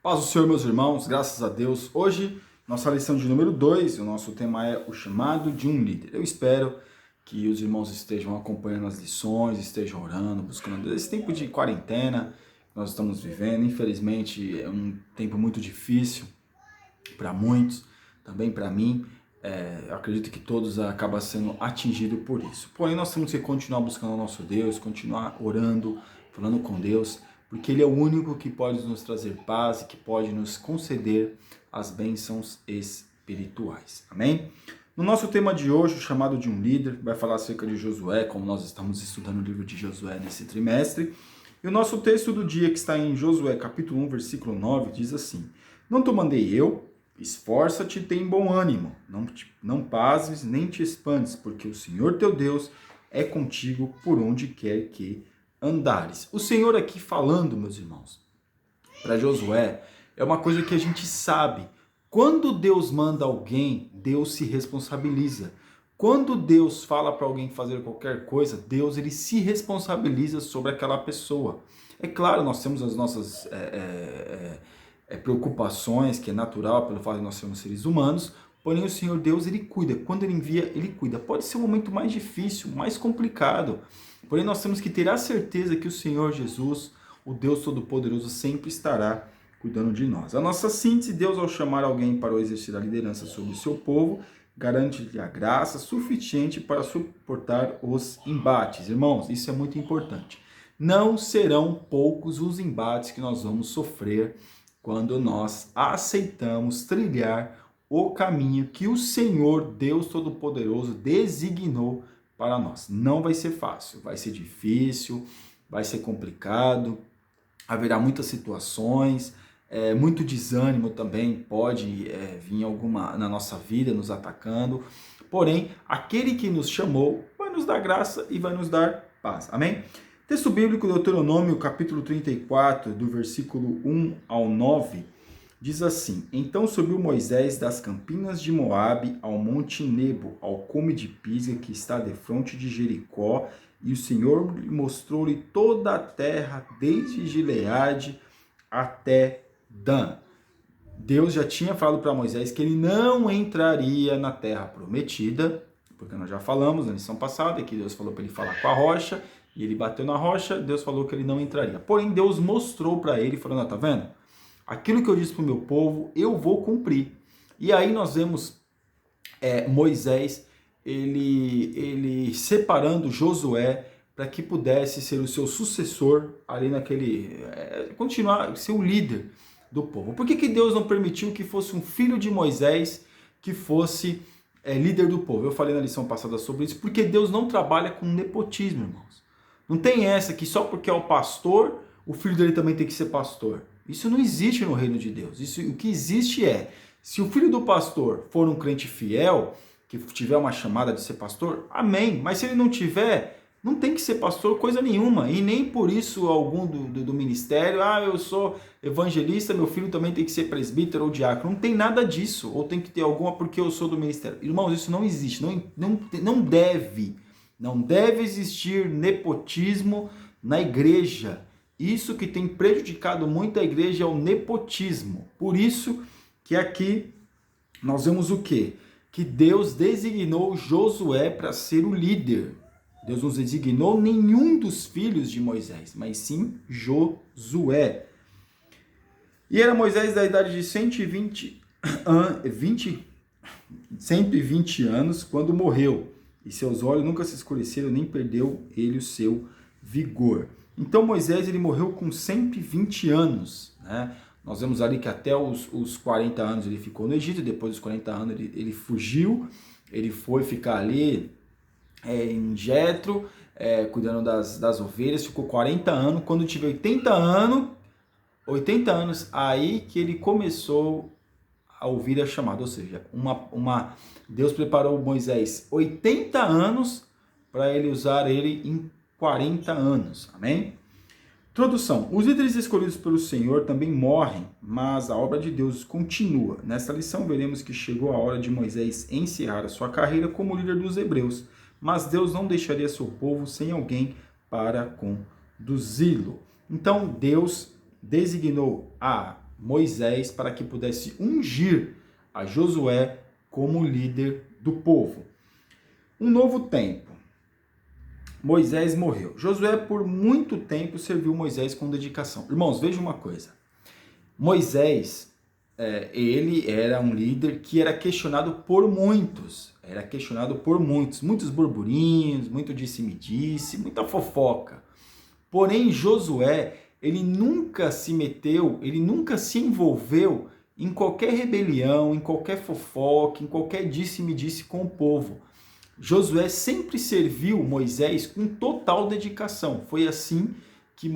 Paz do Senhor, meus irmãos, graças a Deus. Hoje, nossa lição de número 2, o nosso tema é o chamado de um líder. Eu espero que os irmãos estejam acompanhando as lições, estejam orando, buscando Deus. Esse tempo de quarentena que nós estamos vivendo, infelizmente, é um tempo muito difícil para muitos, também para mim. Eu acredito que todos acabam sendo atingidos por isso. Porém, nós temos que continuar buscando o nosso Deus, continuar orando, falando com Deus, porque Ele é o único que pode nos trazer paz e que pode nos conceder as bênçãos espirituais. Amém? No nosso tema de hoje, o chamado de um líder, vai falar acerca de Josué, como nós estamos estudando o livro de Josué nesse trimestre. E o nosso texto do dia, que está em Josué capítulo 1, versículo 9, diz assim: Não te mandei eu? Esforça-te e tem bom ânimo, não pasmes nem te espantes, porque o Senhor teu Deus é contigo por onde quer que andares. O Senhor aqui falando, meus irmãos, para Josué, é uma coisa que a gente sabe. Quando Deus manda alguém, Deus se responsabiliza. Quando Deus fala para alguém fazer qualquer coisa, Deus ele se responsabiliza sobre aquela pessoa. É claro, nós temos as nossas preocupações, que é natural pelo fato de nós sermos seres humanos, porém o Senhor Deus, Ele cuida. Quando Ele envia, Ele cuida. Pode ser um momento mais difícil, mais complicado, porém nós temos que ter a certeza que o Senhor Jesus, o Deus Todo-Poderoso, sempre estará cuidando de nós. A nossa síntese: Deus, ao chamar alguém para o exercício da liderança sobre o seu povo, garante-lhe a graça suficiente para suportar os embates. Irmãos, isso é muito importante. Não serão poucos os embates que nós vamos sofrer quando nós aceitamos trilhar o caminho que o Senhor, Deus Todo-Poderoso, designou para nós. Não vai ser fácil, vai ser difícil, vai ser complicado, haverá muitas situações, muito desânimo também pode vir alguma na nossa vida, nos atacando. Porém, aquele que nos chamou vai nos dar graça e vai nos dar paz. Amém? Texto bíblico, Deuteronômio, capítulo 34, do versículo 1 ao 9, diz assim: Então subiu Moisés das campinas de Moabe ao monte Nebo, ao cume de Pisga, que está defronte de Jericó, e o Senhor mostrou-lhe toda a terra, desde Gileade até Dan. Deus já tinha falado para Moisés que ele não entraria na terra prometida, porque nós já falamos na lição passada que Deus falou para ele falar com a rocha, e ele bateu na rocha, Deus falou que ele não entraria. Porém, Deus mostrou para ele, falando: tá vendo? Aquilo que eu disse para o meu povo, eu vou cumprir. E aí nós vemos Moisés, ele separando Josué para que pudesse ser o seu sucessor ali naquele, continuar, ser o líder do povo. Por que Deus não permitiu que fosse um filho de Moisés que fosse líder do povo? Eu falei na lição passada sobre isso, porque Deus não trabalha com nepotismo, irmãos. Não tem essa que só porque é o pastor, o filho dele também tem que ser pastor. Isso não existe no reino de Deus. O que existe é, se o filho do pastor for um crente fiel, que tiver uma chamada de ser pastor, amém. Mas se ele não tiver, não tem que ser pastor coisa nenhuma. E nem por isso algum do ministério, eu sou evangelista, meu filho também tem que ser presbítero ou diácono. Não tem nada disso. Ou tem que ter alguma porque eu sou do ministério. Irmãos, isso não existe. Não deve. Não deve existir nepotismo na igreja. Isso que tem prejudicado muito a igreja é o nepotismo. Por isso que aqui nós vemos o quê? Que Deus designou Josué para ser o líder. Deus não designou nenhum dos filhos de Moisés, mas sim Josué. E era Moisés da idade de 120 anos quando morreu. E seus olhos nunca se escureceram, nem perdeu ele o seu vigor. Então Moisés ele morreu com 120 anos. Né? Nós vemos ali que até os 40 anos ele ficou no Egito, depois dos 40 anos ele fugiu, ele foi ficar ali em Jetro, cuidando das ovelhas, ficou 40 anos. Quando tiver 80 anos, aí que ele começou a ouvir a chamada, ou seja, Deus preparou Moisés 80 anos para ele usar ele em 40 anos, amém? Introdução: os líderes escolhidos pelo Senhor também morrem, mas a obra de Deus continua. Nesta lição veremos que chegou a hora de Moisés encerrar a sua carreira como líder dos hebreus, mas Deus não deixaria seu povo sem alguém para conduzi-lo. Então Deus designou a Moisés para que pudesse ungir a Josué como líder do povo. Um novo tempo. Moisés morreu. Josué, por muito tempo, serviu Moisés com dedicação. Irmãos, veja uma coisa. Moisés, ele era um líder que era questionado por muitos. Muitos burburinhos, muito disse-me-disse, muita fofoca. Porém, Josué, ele nunca se meteu, ele nunca se envolveu em qualquer rebelião, em qualquer fofoca, em qualquer disse-me-disse com o povo. Josué sempre serviu Moisés com total dedicação. Foi assim que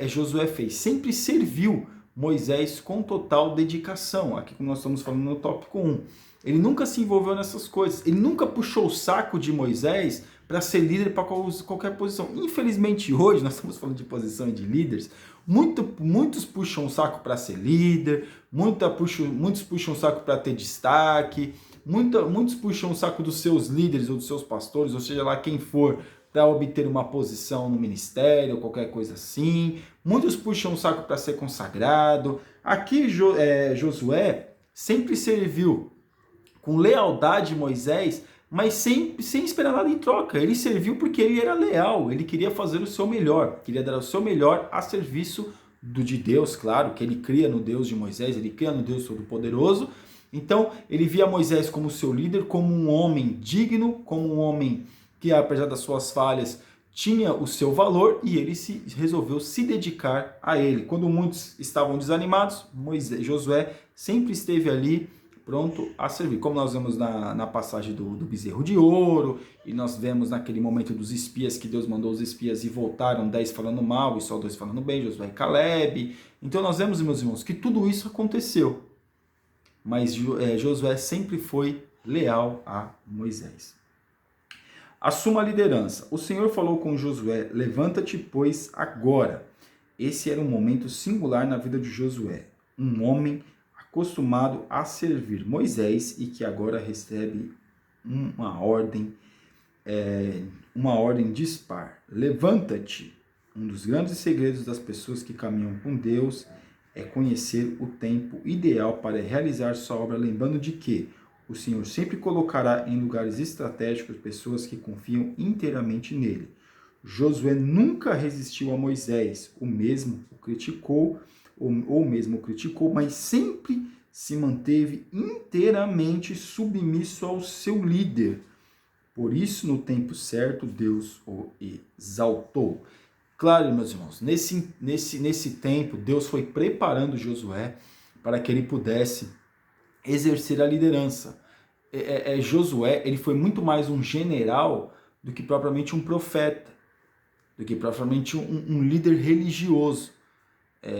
Josué fez. Sempre serviu Moisés com total dedicação. Aqui como nós estamos falando no tópico 1. Ele nunca se envolveu nessas coisas. Ele nunca puxou o saco de Moisés para ser líder para qualquer posição. Infelizmente hoje, nós estamos falando de posição de líderes, muitos puxam o saco para ser líder, muitos puxam o saco para ter destaque, muitos puxam o saco dos seus líderes ou dos seus pastores, ou seja lá quem for, para obter uma posição no ministério ou qualquer coisa assim. Muitos puxam o saco para ser consagrado. Aqui Josué sempre serviu com lealdade Moisés, mas sem esperar nada em troca. Ele serviu porque ele era leal, ele queria fazer o seu melhor, queria dar o seu melhor a serviço de Deus, claro, que ele cria no Deus de Moisés, ele cria no Deus Todo-Poderoso. Então, ele via Moisés como seu líder, como um homem digno, como um homem que, apesar das suas falhas, tinha o seu valor, e ele resolveu se dedicar a ele. Quando muitos estavam desanimados, Josué sempre esteve ali, pronto a servir. Como nós vemos na passagem do bezerro de ouro, e nós vemos naquele momento dos espias, que Deus mandou os espias e voltaram 10 falando mal e só 2 falando bem, Josué e Caleb. Então nós vemos, meus irmãos, que tudo isso aconteceu. Mas Josué sempre foi leal a Moisés. Assuma a liderança. O Senhor falou com Josué: levanta-te, pois, agora. Esse era um momento singular na vida de Josué. Um homem acostumado a servir Moisés e que agora recebe uma ordem dispar. Levanta-te. Um dos grandes segredos das pessoas que caminham com Deus é conhecer o tempo ideal para realizar sua obra, lembrando de que o Senhor sempre colocará em lugares estratégicos pessoas que confiam inteiramente nele. Josué nunca resistiu a Moisés, ou mesmo o criticou, mas sempre se manteve inteiramente submisso ao seu líder. Por isso, no tempo certo, Deus o exaltou. Claro, meus irmãos, nesse tempo, Deus foi preparando Josué para que ele pudesse exercer a liderança. Josué, ele foi muito mais um general do que propriamente um profeta, do que propriamente um líder religioso.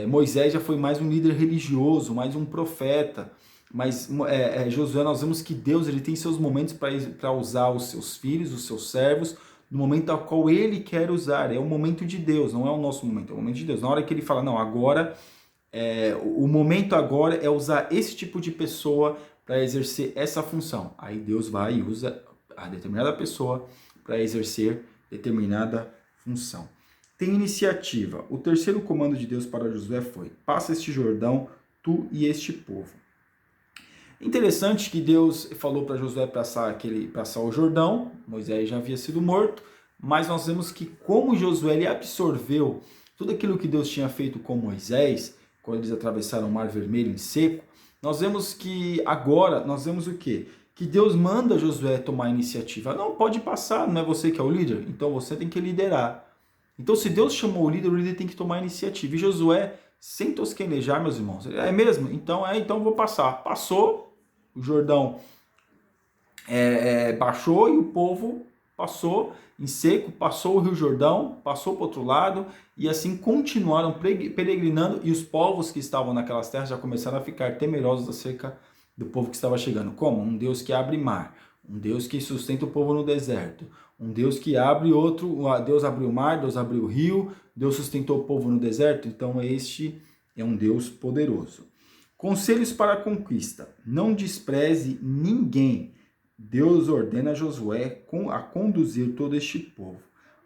Moisés já foi mais um líder religioso, mais um profeta. Mas Josué, nós vemos que Deus ele tem seus momentos para usar os seus filhos, os seus servos, no momento ao qual ele quer usar. É o momento de Deus, não é o nosso momento, é o momento de Deus. Na hora que ele fala, não, agora, o momento agora é usar esse tipo de pessoa para exercer essa função. Aí Deus vai e usa a determinada pessoa para exercer determinada função. Tem iniciativa. O terceiro comando de Deus para Josué foi: passa este Jordão, tu e este povo. Interessante que Deus falou para Josué passar o Jordão. Moisés já havia sido morto, mas nós vemos que como Josué ele absorveu tudo aquilo que Deus tinha feito com Moisés, quando eles atravessaram o Mar Vermelho em seco, nós vemos que agora, nós vemos o quê? Que Deus manda Josué tomar a iniciativa. Não, pode passar, não é você que é o líder? Então você tem que liderar. Então se Deus chamou o líder tem que tomar a iniciativa. E Josué, sem tosquenejar, meus irmãos, é mesmo? Então vou passar. Passou, o Jordão baixou e o povo passou em seco, passou o Rio Jordão, passou para o outro lado, e assim continuaram peregrinando, e os povos que estavam naquelas terras já começaram a ficar temerosos acerca do povo que estava chegando. Como? Um Deus que abre mar, um Deus que sustenta o povo no deserto, um Deus que abre Deus abriu o mar, Deus abriu o rio, Deus sustentou o povo no deserto. Então este é um Deus poderoso. Conselhos para a conquista: não despreze ninguém. Deus ordena a Josué a conduzir todo este povo.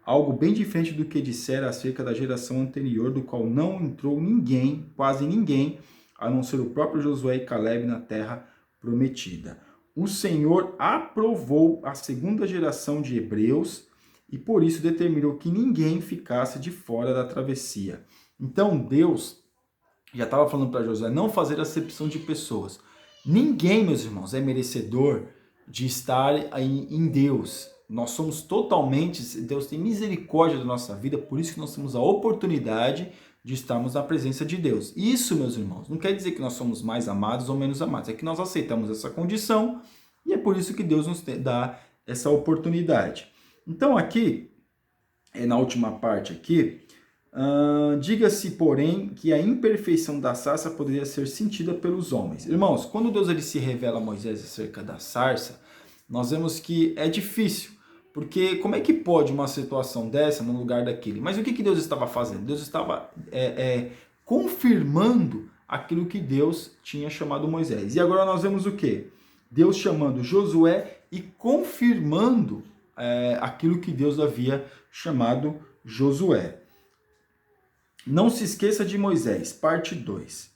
algo bem diferente do que dissera acerca da geração anterior, do qual não entrou ninguém, quase ninguém, a não ser o próprio Josué e Caleb na terra prometida. O Senhor aprovou a segunda geração de hebreus e por isso determinou que ninguém ficasse de fora da travessia. Então Deus já estava falando para Josué não fazer acepção de pessoas. Ninguém, meus irmãos, é merecedor de estar em Deus. Nós somos totalmente, Deus tem misericórdia da nossa vida, por isso que nós temos a oportunidade de estarmos na presença de Deus. Isso, meus irmãos, não quer dizer que nós somos mais amados ou menos amados, é que nós aceitamos essa condição e é por isso que Deus nos dá essa oportunidade. Então aqui, na última parte aqui, diga-se, porém, que a imperfeição da sarça poderia ser sentida pelos homens. Irmãos, quando Deus ele se revela a Moisés acerca da sarça, nós vemos que é difícil, porque como é que pode uma situação dessa no lugar daquele? Mas o que Deus estava fazendo? Deus estava confirmando aquilo que Deus tinha chamado Moisés. E agora nós vemos o quê? Deus chamando Josué e confirmando aquilo que Deus havia chamado Josué. Não se esqueça de Moisés, parte 2.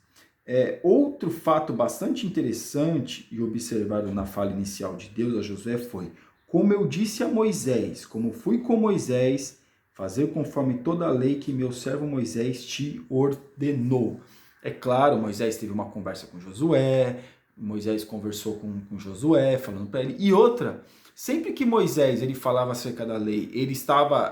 Outro fato bastante interessante e observado na fala inicial de Deus a Josué foi: como eu disse a Moisés, como fui com Moisés, fazer conforme toda a lei que meu servo Moisés te ordenou. É claro, Moisés teve uma conversa com Josué, Moisés conversou com Josué, falando para ele. E outra, sempre que Moisés ele falava acerca da lei, ele estava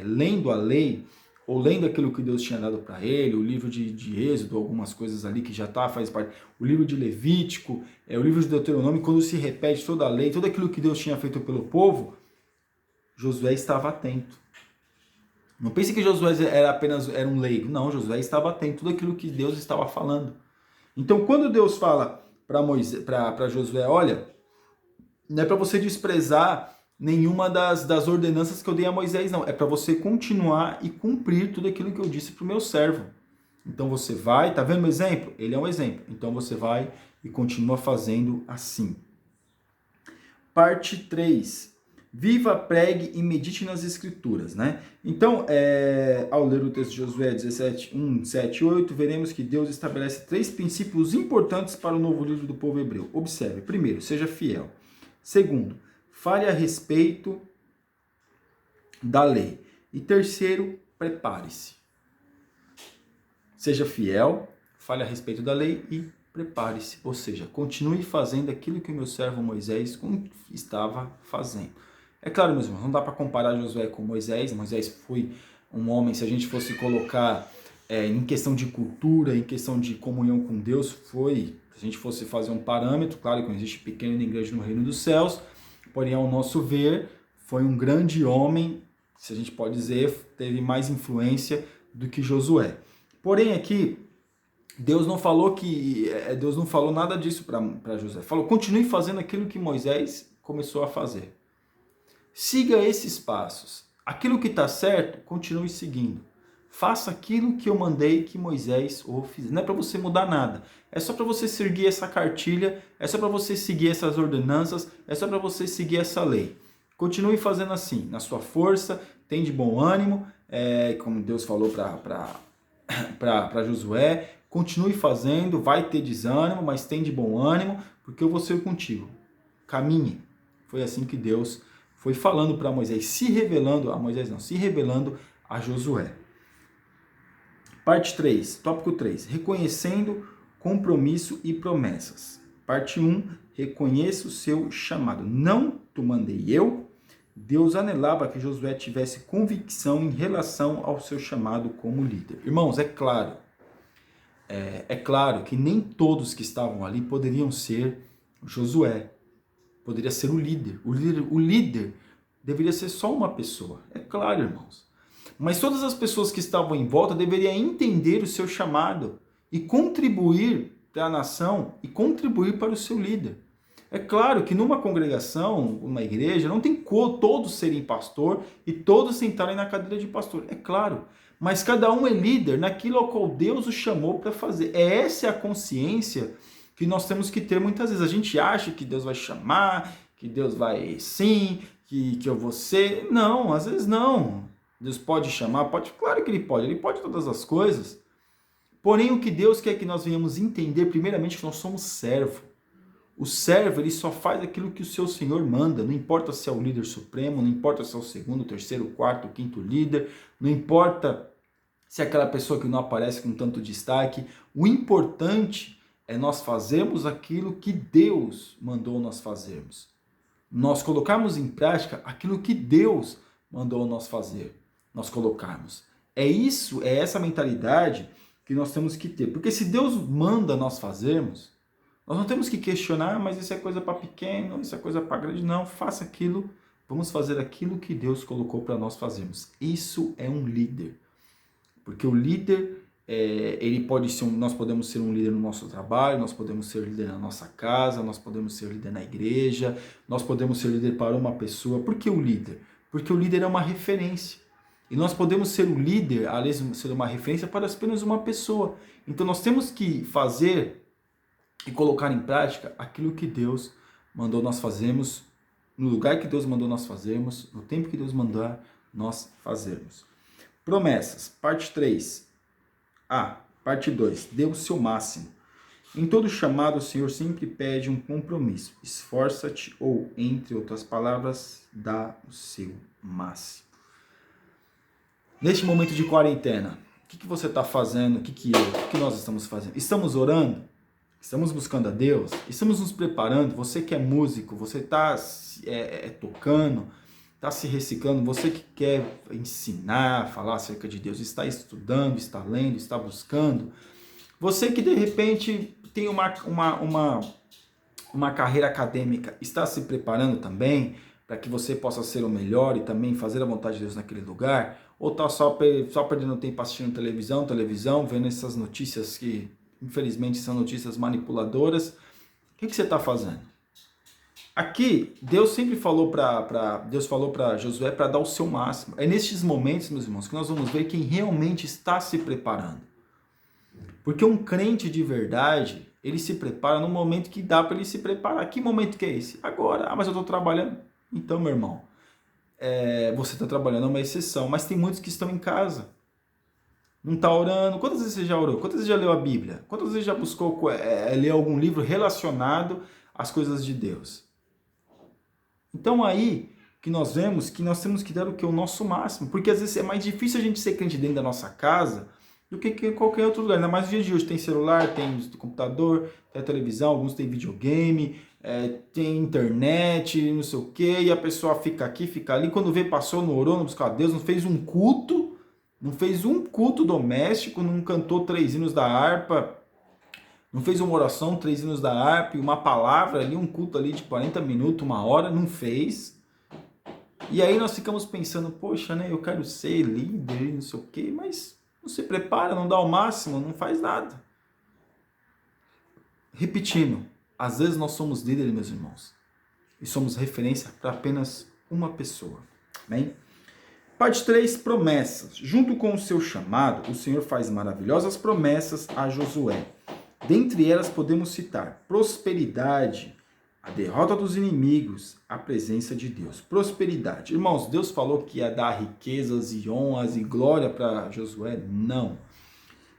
lendo a lei, ou lendo aquilo que Deus tinha dado para ele, o livro de Êxodo, algumas coisas ali que já faz parte, o livro de Levítico, o livro de Deuteronômio, quando se repete toda a lei, tudo aquilo que Deus tinha feito pelo povo, Josué estava atento. Não pense que Josué era um leigo, não, Josué estava atento, tudo aquilo que Deus estava falando. Então, quando Deus fala para Josué, olha, não é para você desprezar nenhuma das ordenanças que eu dei a Moisés, não. É para você continuar e cumprir tudo aquilo que eu disse para o meu servo. Então você vai, tá vendo o exemplo? Ele é um exemplo. Então você vai e continua fazendo assim. Parte 3. Viva, pregue e medite nas escrituras, né? Então, ao ler o texto de Josué 17, 1, 7 e 8, veremos que Deus estabelece 3 princípios importantes para o novo livro do povo hebreu. Observe. Primeiro, seja fiel. Segundo, fale a respeito da lei. E terceiro, prepare-se. Seja fiel, fale a respeito da lei e prepare-se. Ou seja, continue fazendo aquilo que o meu servo Moisés estava fazendo. É claro, meus irmãos, não dá para comparar Josué com Moisés. Moisés foi um homem, se a gente fosse colocar em questão de cultura, em questão de comunhão com Deus, se a gente fosse fazer um parâmetro, claro que não existe pequeno nem grande no reino dos céus, porém, ao nosso ver, foi um grande homem, se a gente pode dizer, teve mais influência do que Josué. Porém, aqui, Deus não falou nada disso para Josué. Falou, continue fazendo aquilo que Moisés começou a fazer. Siga esses passos. Aquilo que está certo, continue seguindo. Faça aquilo que eu mandei que Moisés o fizesse. Não é para você mudar nada. É só para você seguir essa cartilha, é só para você seguir essas ordenanças, é só para você seguir essa lei. Continue fazendo assim, na sua força, tem de bom ânimo, como Deus falou para Josué. Continue fazendo, vai ter desânimo, mas tem de bom ânimo, porque eu vou ser contigo. Caminhe. Foi assim que Deus foi falando para Moisés, se revelando a Josué. Parte 3, tópico 3, reconhecendo compromisso e promessas. Parte 1, reconheça o seu chamado. Não te mandei eu. Deus anelava que Josué tivesse convicção em relação ao seu chamado como líder. Irmãos, é claro que nem todos que estavam ali poderiam ser Josué. Poderia ser o líder. O líder deveria ser só uma pessoa. É claro, irmãos. Mas todas as pessoas que estavam em volta deveriam entender o seu chamado e contribuir para a nação e contribuir para o seu líder. É claro que numa congregação, numa igreja, não tem como todos serem pastor e todos sentarem na cadeira de pastor. É claro. Mas cada um é líder naquilo ao qual Deus o chamou para fazer. Essa é a consciência que nós temos que ter muitas vezes. A gente acha que Deus vai chamar, que Deus vai sim, que eu vou ser. Não, às vezes não. Deus pode chamar, pode, claro que ele pode todas as coisas. Porém, o que Deus quer que nós venhamos entender, primeiramente, que nós somos servo. O servo, ele só faz aquilo que o seu Senhor manda, não importa se é o líder supremo, não importa se é o segundo, terceiro, quarto, quinto líder, não importa se é aquela pessoa que não aparece com tanto destaque. O importante é nós fazermos aquilo que Deus mandou nós fazermos. Nós colocarmos em prática aquilo que Deus mandou nós fazer, nós colocarmos. É isso, é essa mentalidade que nós temos que ter. Porque se Deus manda nós fazermos, nós não temos que questionar, mas isso é coisa para pequeno, isso é coisa para grande. Não, faça aquilo, vamos fazer aquilo que Deus colocou para nós fazermos. Isso é um líder. Porque o líder, ele pode ser nós podemos ser um líder no nosso trabalho, nós podemos ser líder na nossa casa, nós podemos ser líder na igreja, nós podemos ser líder para uma pessoa. Por que o líder? Porque o líder é uma referência. E nós podemos ser o líder, além de ser uma referência, para apenas uma pessoa. Então nós temos que fazer e colocar em prática aquilo que Deus mandou nós fazermos, no lugar que Deus mandou nós fazermos, no tempo que Deus mandar nós fazermos. Promessas, parte 3. Parte 2. Dê o seu máximo. Em todo chamado, o Senhor sempre pede um compromisso. Esforça-te ou, entre outras palavras, dá o seu máximo. Neste momento de quarentena, o que você está fazendo? O que nós estamos fazendo? Estamos orando? Estamos buscando a Deus? Estamos nos preparando? Você que é músico, você está tocando, está se reciclando, você que quer ensinar, falar acerca de Deus, está estudando, está lendo, está buscando. Você que de repente tem uma carreira acadêmica, está se preparando também para que você possa ser o melhor e também fazer a vontade de Deus naquele lugar? Ou está só perdendo tempo assistindo televisão, vendo essas notícias que infelizmente são notícias manipuladoras? O que você está fazendo? Aqui, Deus sempre falou para Josué para dar o seu máximo. É nestes momentos, meus irmãos, que nós vamos ver quem realmente está se preparando. Porque um crente de verdade, ele se prepara no momento que dá para ele se preparar. Que momento que é esse? Agora. Mas eu estou trabalhando. Então, meu irmão, você está trabalhando, é uma exceção. Mas tem muitos que estão em casa. Não está orando. Quantas vezes você já orou? Quantas vezes já leu a Bíblia? Quantas vezes já buscou ler algum livro relacionado às coisas de Deus? Então aí que nós vemos que nós temos que dar o nosso máximo. Porque às vezes é mais difícil a gente ser crente dentro da nossa casa do que em qualquer outro lugar. Ainda mais no dia de hoje. Tem celular, tem computador, tem televisão, alguns tem videogame, tem internet, não sei o quê. E a pessoa fica aqui, fica ali. Quando vê, passou, não orou, não buscou a Deus, não fez um culto. Não fez um culto doméstico, não cantou 3 hinos da harpa, não fez uma oração, 3 hinos da harpa e uma palavra ali, um culto ali de 40 minutos, 1 hora, não fez. E aí nós ficamos pensando, poxa, né, eu quero ser líder, não sei o quê, mas não se prepara, não dá o máximo, não faz nada. Repetindo, às vezes nós somos líderes, meus irmãos, e somos referência para apenas uma pessoa, amém? Parte 3, promessas. Junto com o seu chamado, o Senhor faz maravilhosas promessas a Josué. Dentre elas podemos citar prosperidade, a derrota dos inimigos, a presença de Deus. Prosperidade. Irmãos, Deus falou que ia dar riquezas e honras e glória para Josué? Não.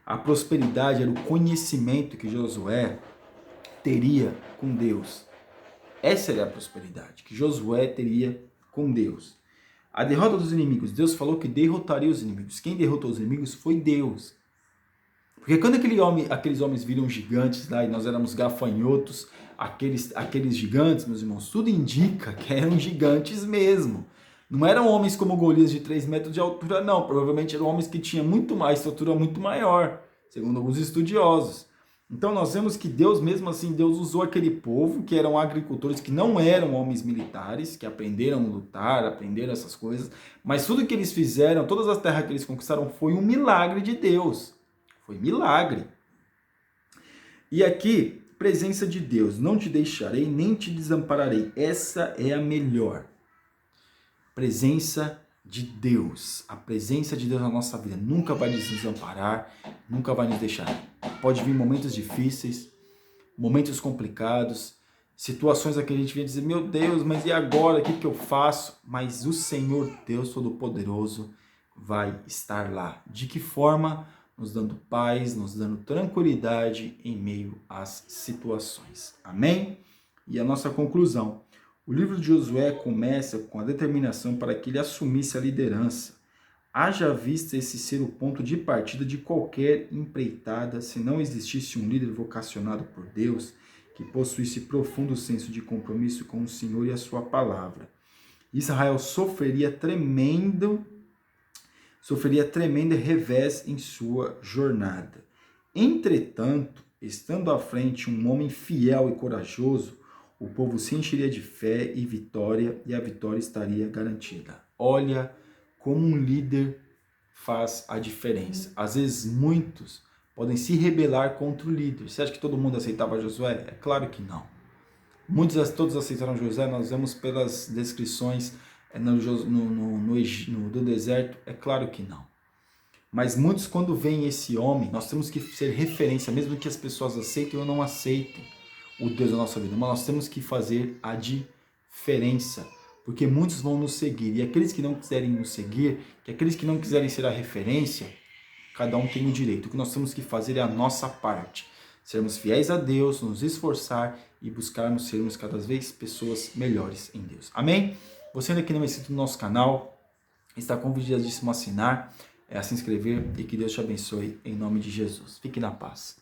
A prosperidade era o conhecimento que Josué teria com Deus. Essa era a prosperidade que Josué teria com Deus. A derrota dos inimigos. Deus falou que derrotaria os inimigos. Quem derrotou os inimigos foi Deus. Porque quando aqueles homens viram gigantes lá e nós éramos gafanhotos, aqueles gigantes, meus irmãos, tudo indica que eram gigantes mesmo. Não eram homens como Golias de 3 metros de altura, não. Provavelmente eram homens que tinham muito mais, estatura muito maior, segundo alguns estudiosos. Então nós vemos que Deus, mesmo assim, Deus usou aquele povo que eram agricultores, que não eram homens militares, que aprenderam a lutar, aprenderam essas coisas, mas tudo que eles fizeram, todas as terras que eles conquistaram, foi um milagre de Deus. Foi milagre. E aqui, presença de Deus, não te deixarei, nem te desampararei. Essa é a melhor. Presença de Deus. A presença de Deus na nossa vida nunca vai nos desamparar, nunca vai nos deixar. Pode vir momentos difíceis, momentos complicados, situações a que a gente vem dizer, meu Deus, mas e agora? O que eu faço? Mas o Senhor Deus Todo-Poderoso vai estar lá. De que forma? Nos dando paz, nos dando tranquilidade em meio às situações. Amém? E a nossa conclusão. O livro de Josué começa com a determinação para que ele assumisse a liderança. Haja vista esse ser o ponto de partida de qualquer empreitada, se não existisse um líder vocacionado por Deus, que possuísse profundo senso de compromisso com o Senhor e a sua palavra. Israel sofreria tremendo revés em sua jornada. Entretanto, estando à frente um homem fiel e corajoso, o povo se encheria de fé e vitória, e a vitória estaria garantida. Olha como um líder faz a diferença. Às vezes, muitos podem se rebelar contra o líder. Você acha que todo mundo aceitava Josué? É claro que não. Todos aceitaram Josué, nós vemos pelas descrições do deserto, é claro que não. Mas muitos, quando veem esse homem, nós temos que ser referência, mesmo que as pessoas aceitem ou não aceitem o Deus da nossa vida, mas nós temos que fazer a diferença, porque muitos vão nos seguir, e aqueles que não quiserem nos seguir, que aqueles que não quiserem ser a referência, cada um tem o direito. O que nós temos que fazer é a nossa parte, sermos fiéis a Deus, nos esforçar e buscarmos sermos cada vez pessoas melhores em Deus. Amém? Você ainda que não é inscrito no nosso canal, está convidadíssimo a assinar, a se inscrever, e que Deus te abençoe em nome de Jesus. Fique na paz.